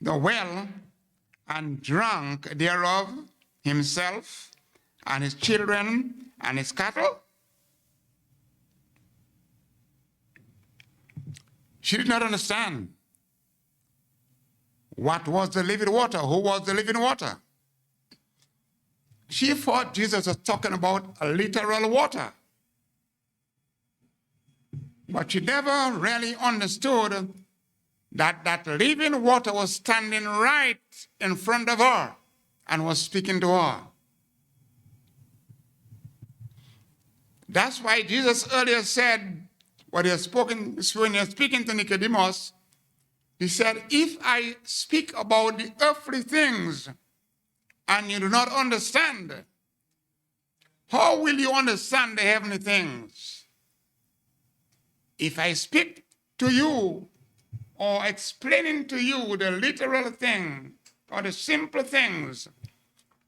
the well and drank thereof himself and his children and his cattle? She did not understand what was the living water, who was the living water. She thought Jesus was talking about a literal water. But she never really understood that that living water was standing right in front of her and was speaking to her. That's why Jesus earlier said, when he was speaking to Nicodemus, he said, if I speak about the earthly things and you do not understand, how will you understand the heavenly things? If I speak to you or explaining to you the literal thing or the simple things,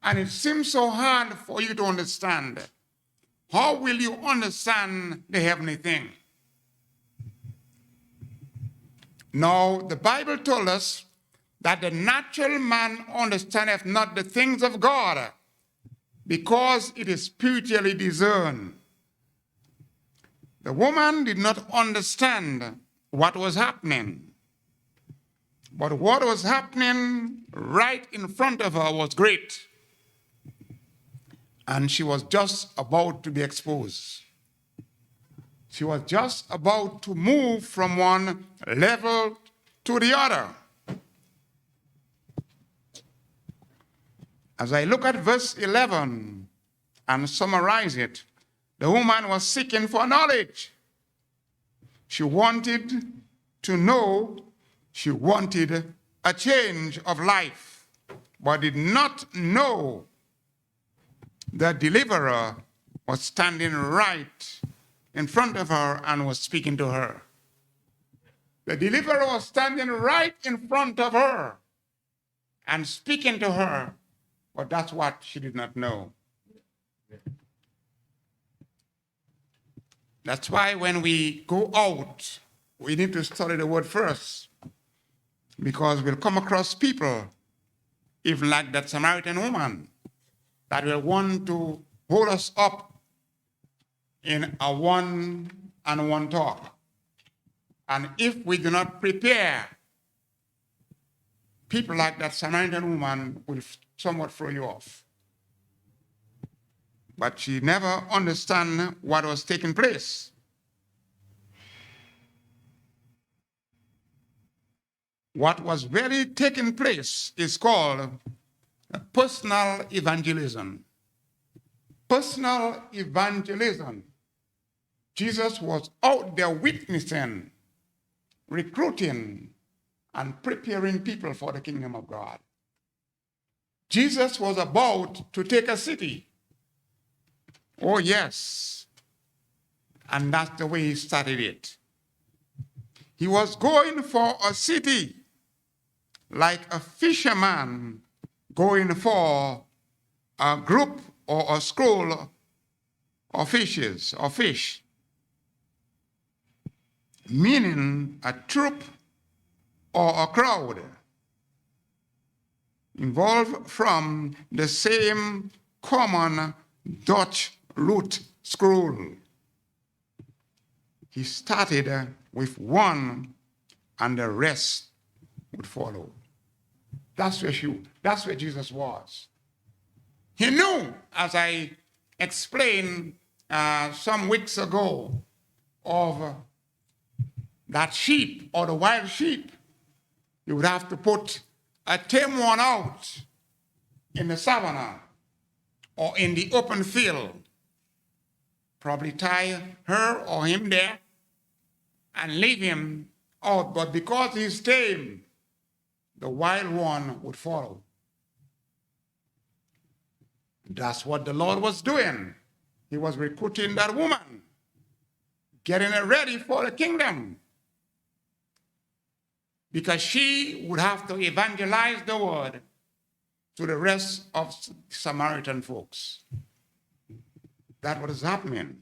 and it seems so hard for you to understand, how will you understand the heavenly thing? Now, the Bible told us that the natural man understandeth not the things of God, because it is spiritually discerned. The woman did not understand what was happening, but what was happening right in front of her was great, and she was just about to be exposed. She was just about to move from one level to the other. As I look at verse 11 and summarize it, the woman was seeking for knowledge. She wanted to know, she wanted a change of life, but did not know the deliverer was standing right in front of her and was speaking to her. The deliverer was standing right in front of her and speaking to her, but that's what she did not know. That's why when we go out, we need to study the word first, because we'll come across people, even like that Samaritan woman, that will want to hold us up in a one-on-one talk. And if we do not prepare, people like that Samaritan woman will somewhat throw you off. But she never understood what was taking place. What was really taking place is called personal evangelism. Personal evangelism. Jesus was out there witnessing, recruiting, and preparing people for the kingdom of God. Jesus was about to take a city. Oh, yes. And that's the way he started it. He was going for a city like a fisherman going for a group or a school of fishes or fish, meaning a troop or a crowd involved from the same common Dutch root scroll. He started with one and the rest would follow. That's where Jesus was. He knew, as I explained some weeks ago, of that sheep or the wild sheep. You would have to put a tame one out in the savannah or in the open field. Probably tie her or him there and leave him out. But because he's tame, the wild one would follow. That's what the Lord was doing. He was recruiting that woman, getting her ready for the kingdom, because she would have to evangelize the word to the rest of Samaritan folks. That's what is happening.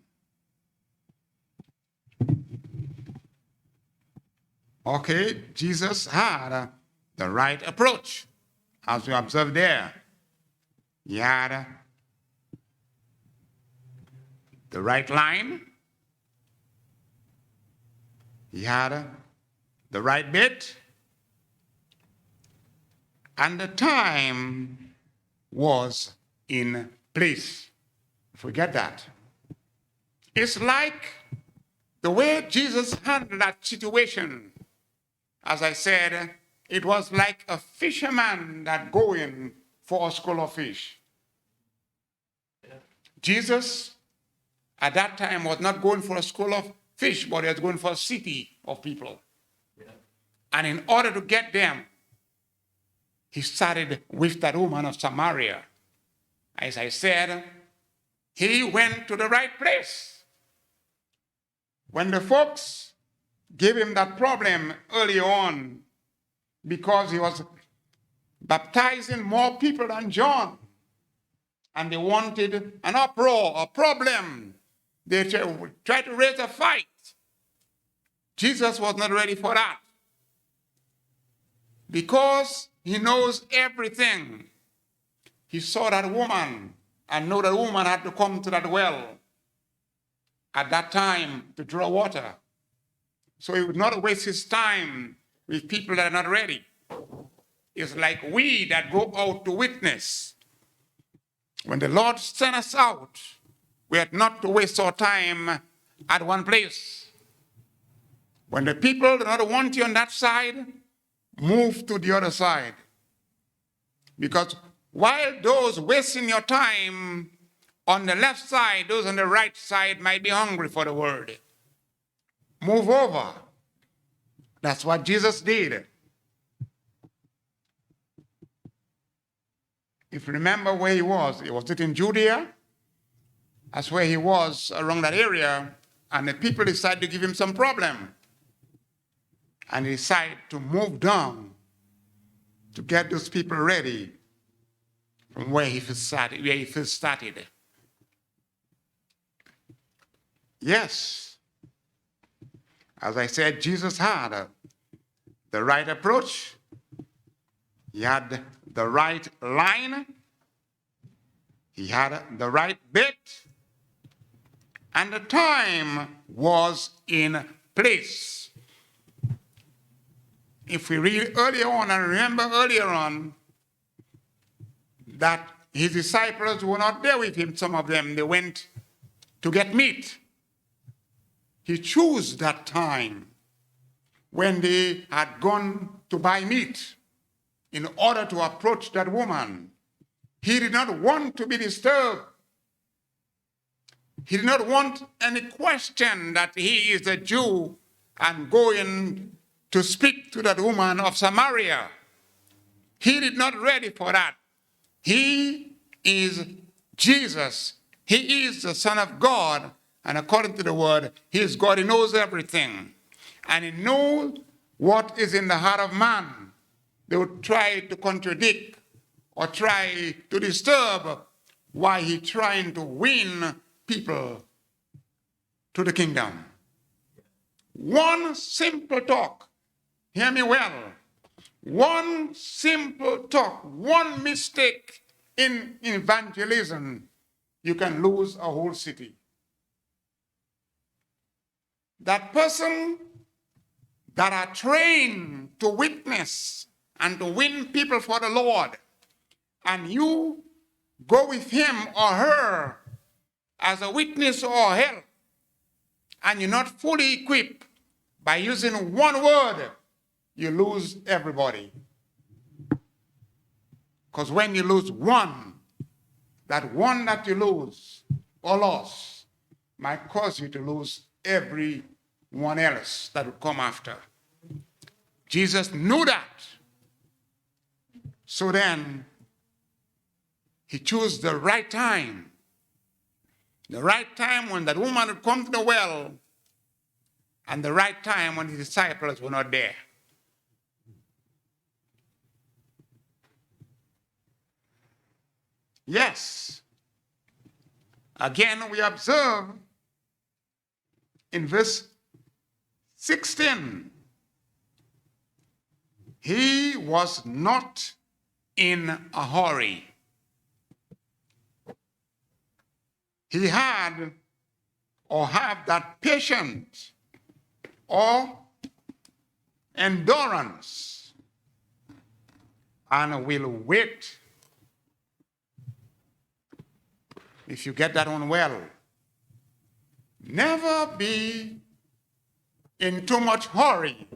Okay, Jesus had the right approach. As we observe there, he had the right line, he had the right bait, and the time was in place. Forget that. It's like the way Jesus handled that situation. As I said, it was like a fisherman that going for a school of fish. Jesus at that time was not going for a school of fish, but he was going for a city of people. Yeah. And in order to get them, he started with that woman of Samaria. As I said, he went to the right place. When the folks gave him that problem early on, because he was baptizing more people than John, and they wanted an uproar, a problem, they tried to raise a fight. Jesus was not ready for that, because he knows everything. He saw that woman and knew that woman had to come to that well at that time to draw water. So he would not waste his time with people that are not ready. It's like we that go out to witness. When the Lord sent us out, we had not to waste our time at one place. When the people do not want you on that side, move to the other side. Because while those wasting your time on the left side, those on the right side might be hungry for the word. Move over. That's what Jesus did. If you remember where he was it in Judea? That's where he was, around that area, and the people decided to give him some problem. And he decided to move down to get those people ready from where he first started. Yes, as I said, Jesus had the right approach. He had the right line. He had the right bait. And the time was in place. If we read earlier on and remember earlier on that his disciples were not there with him, some of them, they went to get meat. He chose that time when they had gone to buy meat in order to approach that woman. He did not want to be disturbed. He did not want any question that he is a Jew and going to speak to that woman of Samaria. He did not ready for that. He is Jesus. He is the Son of God. And according to the word, he is God. He knows everything. And he knows what is in the heart of man. They would try to contradict or try to disturb why he's trying to win people to the kingdom. One simple talk, hear me well, one simple talk, one mistake in evangelism, you can lose a whole city. That person that are trained to witness and to win people for the Lord, and you go with him or her as a witness or help, and you're not fully equipped, by using one word, you lose everybody. Because when you lose one, that one that you lose or lost might cause you to lose everyone else that will come after. Jesus knew that. So then, he chose the right time. The right time when that woman would come to the well, and the right time when his disciples were not there. Yes. Again, we observe in verse 16, He was not in a hurry. He had or have that patience or endurance and will wait. If you get that one well, never be in too much hurry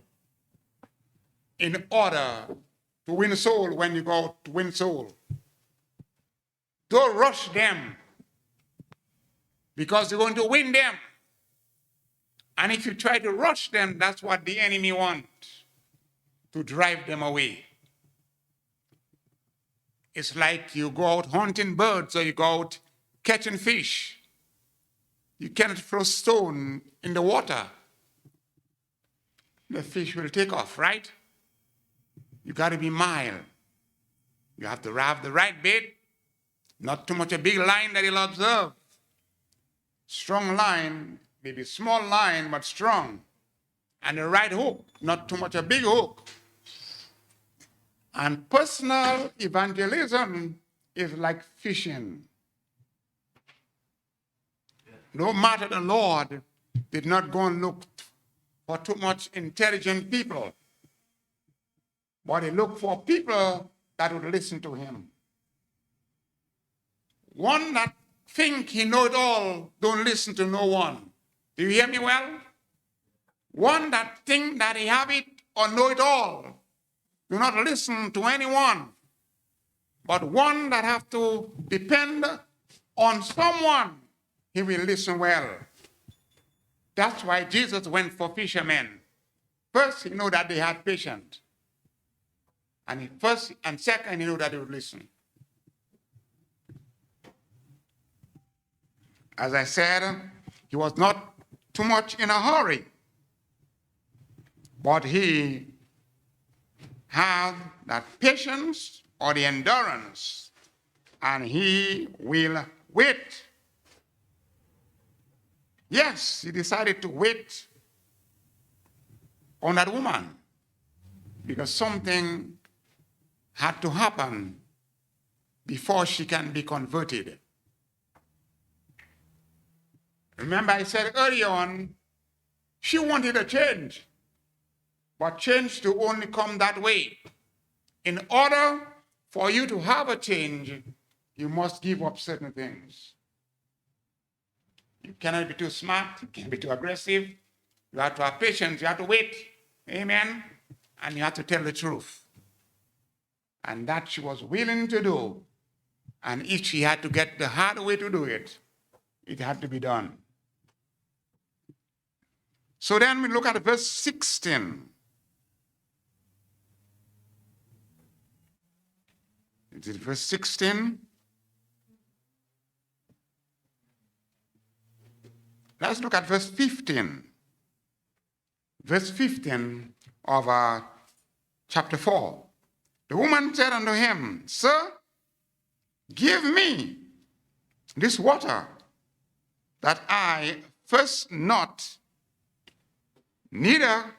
in order to win soul when you go out to win soul. Don't rush them because you're going to win them. And if you try to rush them, that's what the enemy wants, to drive them away. It's like you go out hunting birds or you go out catching fish. You cannot throw stone in the water. The fish will take off, right? You got to be mild. You have to have the right bait, not too much a big line that he'll observe. Strong line, maybe small line, but strong. And the right hook, not too much a big hook. And personal evangelism is like fishing. No matter the Lord did not go and look for too much intelligent people, but he looked for people that would listen to him. One that think he know it all don't listen to no one. Do you hear me well? One that think that he have it or know it all do not listen to anyone. But one that have to depend on someone, he will listen well. That's why Jesus went for fishermen. First, he knew that they had patience. And first and second, he knew that they would listen. As I said, he was not too much in a hurry, but he had that patience or the endurance, and he will wait. Yes, he decided to wait on that woman because something had to happen before she can be converted. Remember, I said earlier on, she wanted a change, but change to only come that way. In order for you to have a change, you must give up certain things. You cannot be too smart, you can't be too aggressive. You have to have patience, you have to wait. Amen? And you have to tell the truth. And that she was willing to do. And if she had to get the hard way to do it, it had to be done. So then we look at verse 16. Is it verse 16? Let's look at verse 15. Verse 15 of chapter 4. The woman said unto him, Sir, give me this water, that I thirst not, neither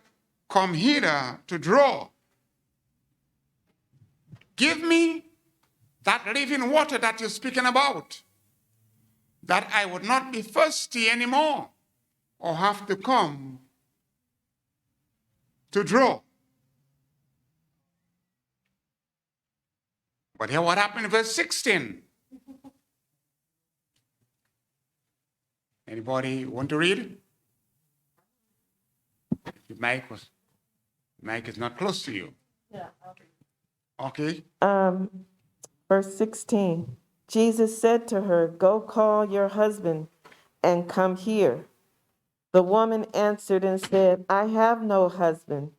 come hither to draw. Give me that living water that you're speaking about, that I would not be thirsty anymore or have to come to draw. But here what happened in verse 16. Anybody want to read? Your mic is not close to you. Yeah. Okay. Verse 16. Jesus said to her, Go call your husband and come here. The woman answered and said, I have no husband.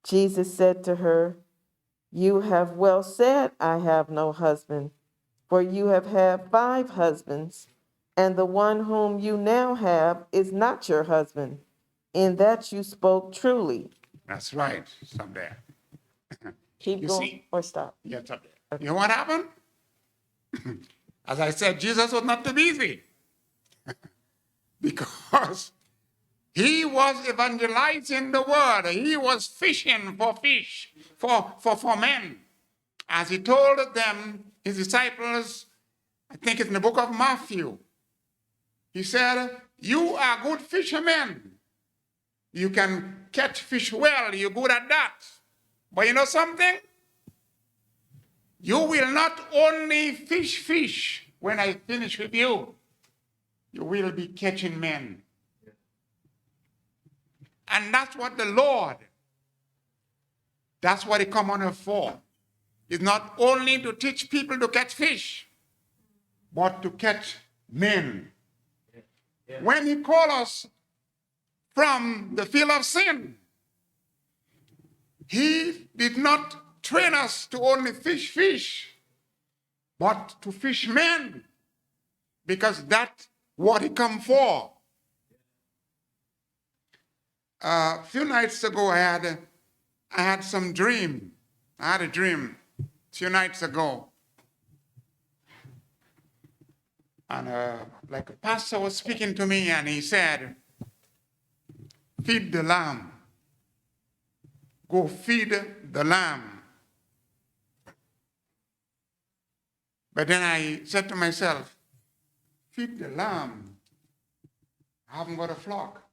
Jesus said to her, You have well said, I have no husband, for you have had 5 husbands, and the one whom you now have is not your husband. In that you spoke truly. That's right. Stop there. Keep You going see? or stop. Yeah, stop there. You know what happened? As I said, Jesus was not too busy. Because He was evangelizing the word. He was fishing for fish, for men. As he told them, his disciples, I think it's in the book of Matthew, he said, you are good fishermen. You can catch fish well. You're good at that. But you know something? You will not only fish when I finish with you. You will be catching men. And that's what the Lord, that's what he come on earth for. It's not only to teach people to catch fish, but to catch men. Yeah. When he called us from the field of sin, he did not train us to only fish, but to fish men, because that's what he come for. A few nights ago, I had some dream. I had a dream a few nights ago. And like a pastor was speaking to me, and he said, feed the lamb. Go feed the lamb. But then I said to myself, feed the lamb. I haven't got a flock.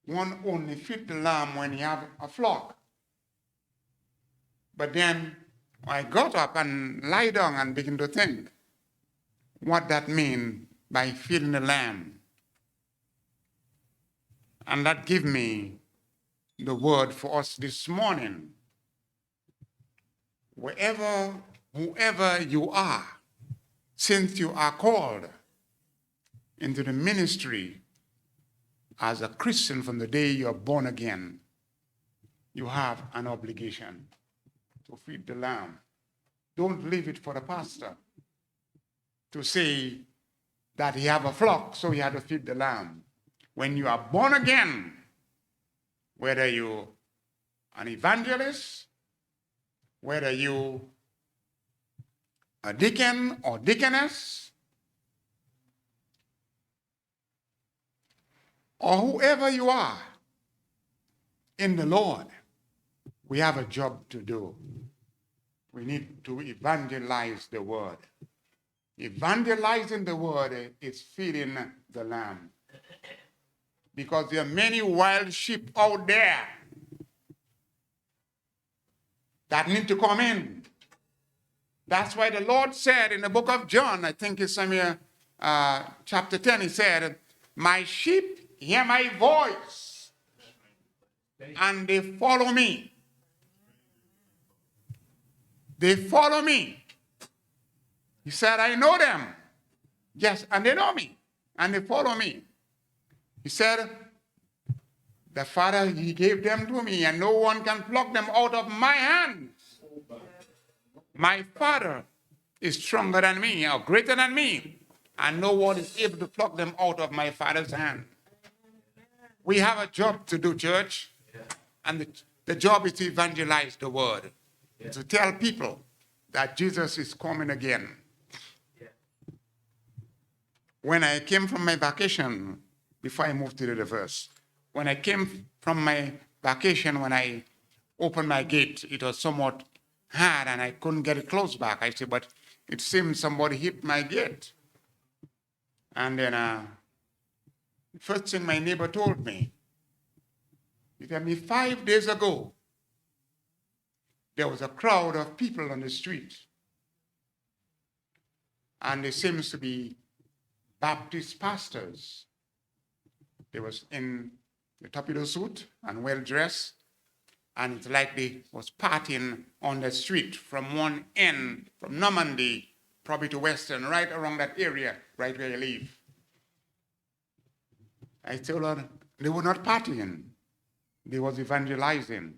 One only feed the lamb when you have a flock. But then I got up and lie down and begin to think what that means by feeding the lamb. And that gave me the word for us this morning. Whoever you are, since you are called into the ministry as a Christian from the day you are born again, you have an obligation to feed the lamb. Don't leave it for the pastor to say that he have a flock, so he had to feed the lamb. When you are born again, whether you're an evangelist, whether you a deacon or deaconess, or whoever you are in the Lord, we have a job to do. We need to evangelize the word. Evangelizing the word is feeding the lamb. Because there are many wild sheep out there that need to come in. That's why the Lord said in the book of John, I think it's somewhere, chapter 10, he said, my sheep hear my voice and they follow me. They follow me. He said, I know them. Yes, and they know me and they follow me. He said, the Father, he gave them to me, and no one can pluck them out of my hand. My Father is stronger than me, or greater than me, and no one is able to pluck them out of my Father's hand. We have a job to do, church, and the job is to evangelize the word, to tell people that Jesus is coming again. When I came from my vacation, before I moved to the reverse, when I came from my vacation, when I opened my gate, it was somewhat hard and I couldn't get it closed back. I said, but it seems somebody hit my gate. And then the first thing my neighbor told me, he told me 5 days ago, there was a crowd of people on the street. And there seems to be Baptist pastors. They was in the tuxedo suit and well-dressed, and it's like they was partying on the street from one end, from Normandy, probably to Western, right around that area, right where you live. I told her they were not partying. They was evangelizing.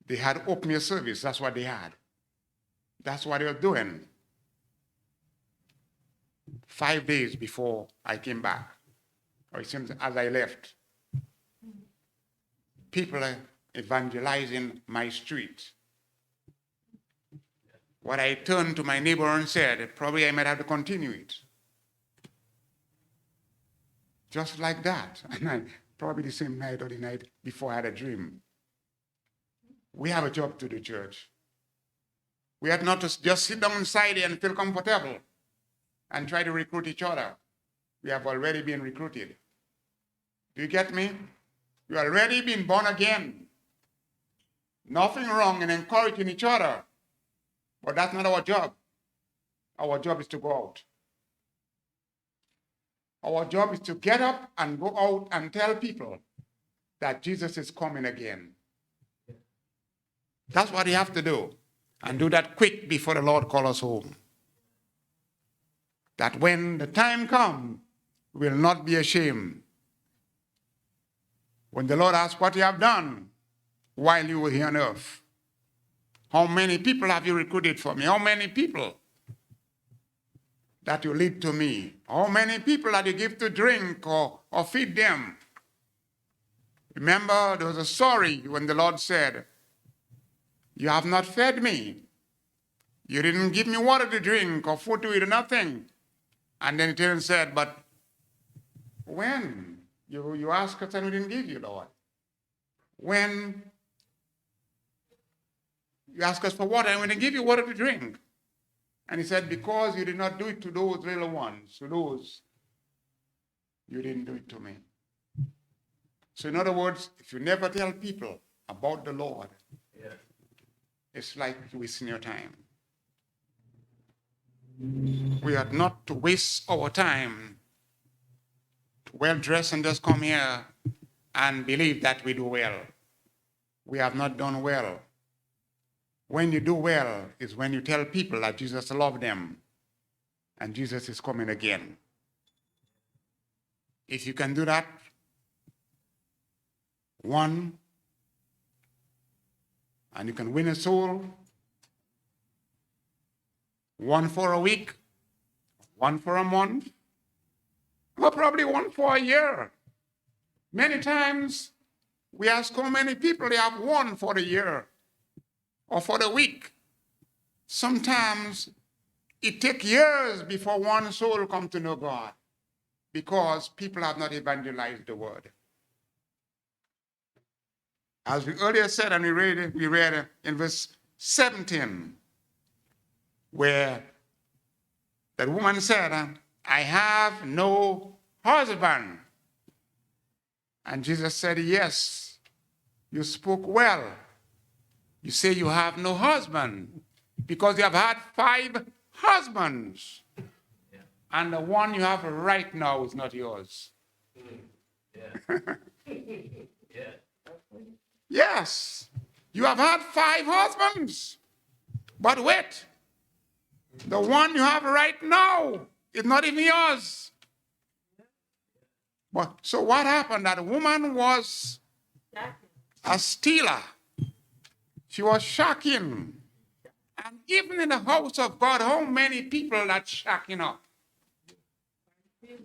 They had open air service. That's what they had. That's what they were doing. 5 days before I came back, or it seems as I left, people are evangelizing my street. What I turned to my neighbor and said, probably I might have to continue it. Just like that. And probably the same night or the night before I had a dream. We have a job to do, church. We have not to just sit down inside and feel comfortable and try to recruit each other. We have already been recruited. Do you get me? We already been born again. Nothing wrong in encouraging each other, but that's not our job. Our job is to go out. Our job is to get up and go out and tell people that Jesus is coming again. That's what you have to do. And do that quick before the Lord calls us home. That when the time comes, we will not be ashamed. When the Lord asks what you have done while you were here on earth. How many people have you recruited for me? How many people that you lead to me? How many people that you give to drink or feed them? Remember, there was a story when the Lord said, you have not fed me. You didn't give me water to drink or food to eat or nothing. And then he said, but when? You asked us and we didn't give you, Lord. When you asked us for water and we didn't give you water to drink. And he said, because you did not do it to those little ones, to those, you didn't do it to me. So in other words, if you never tell people about the Lord, it's like wasting your time. We are not to waste our time to well dress and just come here and believe that we do well. We have not done well. When you do well is when you tell people that Jesus loves them and Jesus is coming again. If you can do that, one, and you can win a soul, one for a week, one for a month, or probably one for a year. Many times we ask how many people they have one for the year or for the week. Sometimes it takes years before one soul comes to know God because people have not evangelized the word. As we earlier said, and we read in verse 17, where that woman said, I have no husband. And Jesus said, yes, you spoke well. You say you have no husband because you have had 5 husbands. Yeah. And the one you have right now is not yours. Yeah. Yeah. Yes, you have had 5 husbands. But wait, the one you have right now is not even yours. But, so what happened? That woman was a stealer. She was shacking. And even in the house of God, how many people that shacking up?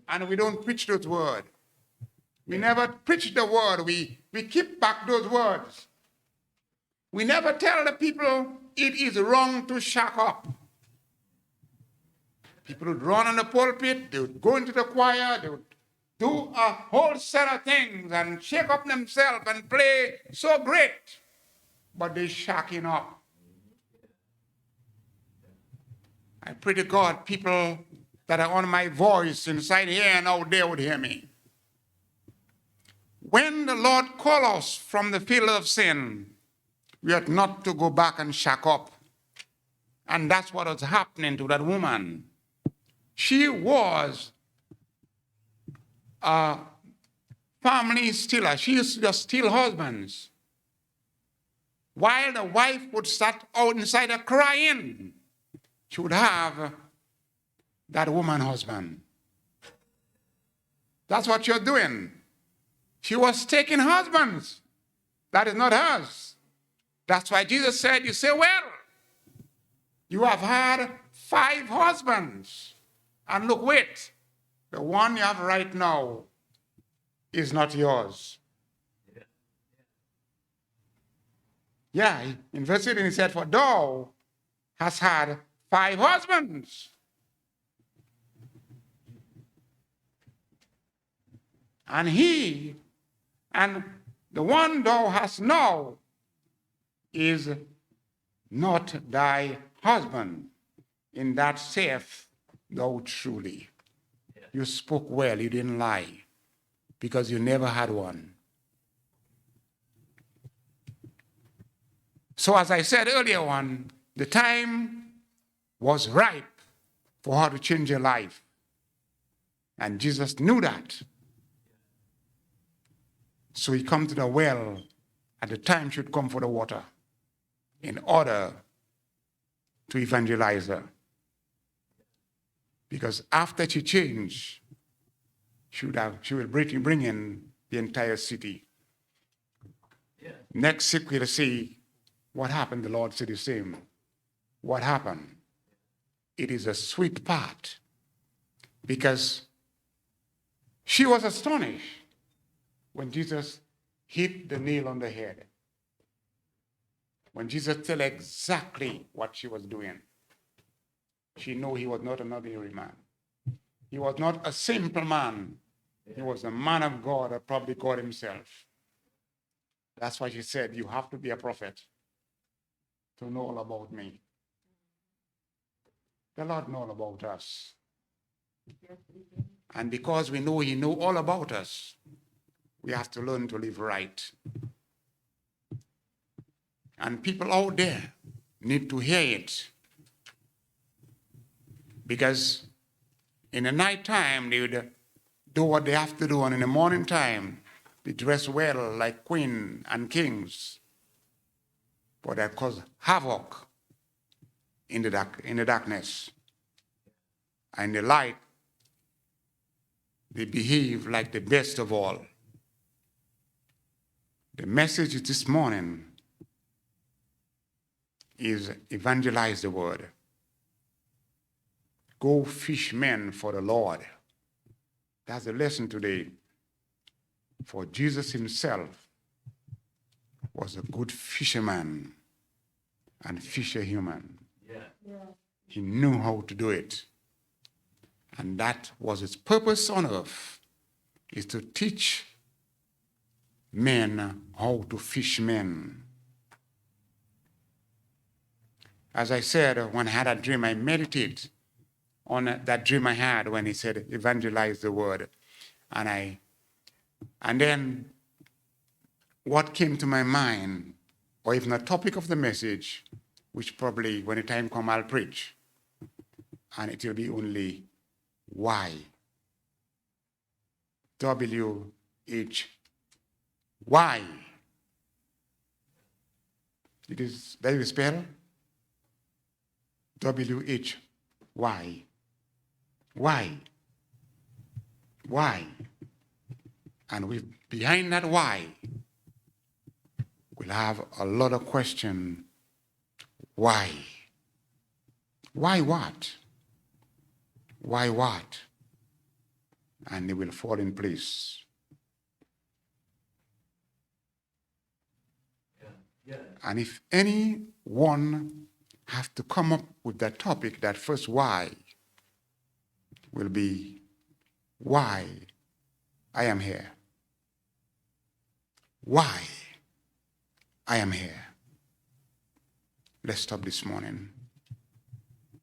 And we don't preach those words. We never preach the word. We keep back those words. We never tell the people it is wrong to shack up. People would run on the pulpit, they would go into the choir, they would do a whole set of things and shake up themselves and play so great, but they're shacking up. I pray to God people that are on my voice inside here and out there would hear me. When the Lord calls us from the field of sin, we ought not to go back and shack up. And that's what was happening to that woman. She was a family stealer. She used to just steal husbands. While the wife would start out inside her crying, she would have that woman husband. That's what you're doing. She was taking husbands. That is not hers. That's why Jesus said, you say, well, you have had 5 husbands. And look, wait, the one you have right now is not yours. Yeah, in verse 18 he said, for thou hast had 5 husbands. And the one thou hast now is not thy husband. In that saith thou truly. You spoke well, you didn't lie, because you never had one. So as I said earlier on, the time was ripe for her to change her life. And Jesus knew that. So he come to the well at the time should come for the water in order to evangelize her. Because after she changed, she will bring in the entire city. Yeah. Next week we'll see what happened. The Lord said the same. What happened? It is a sweet part, because she was astonished when Jesus hit the nail on the head. When Jesus told her exactly what she was doing, she knew he was not an ordinary man. He was not a simple man. He was a man of God, or probably God himself. That's why she said, you have to be a prophet to know all about me. The Lord knows all about us. And because we know he knows all about us, we have to learn to live right. And people out there need to hear it. Because in the night time, they would do what they have to do, and in the morning time, they dress well like queens and kings. But that cause havoc in the darkness. And in the light, they behave like the best of all. The message this morning is evangelize the word. Go fish men for the Lord. That's the lesson today. For Jesus himself was a good fisherman and fisher human. Yeah. He knew how to do it. And that was his purpose on earth, is to teach men how to fish men. As I said, when I had a dream, I meditated on that dream I had when he said, evangelize the word. And then what came to my mind, or even a topic of the message, which probably when the time comes I'll preach, and it will be only why. W-H, why? That is spell W-H-Y. Why? Why? And behind that why, we'll have a lot of questions. Why? Why what? Why what? And they will fall in place. Yeah. And if anyone has to come up with that topic, that first why will be why I am here. Why I am here. Let's stop this morning.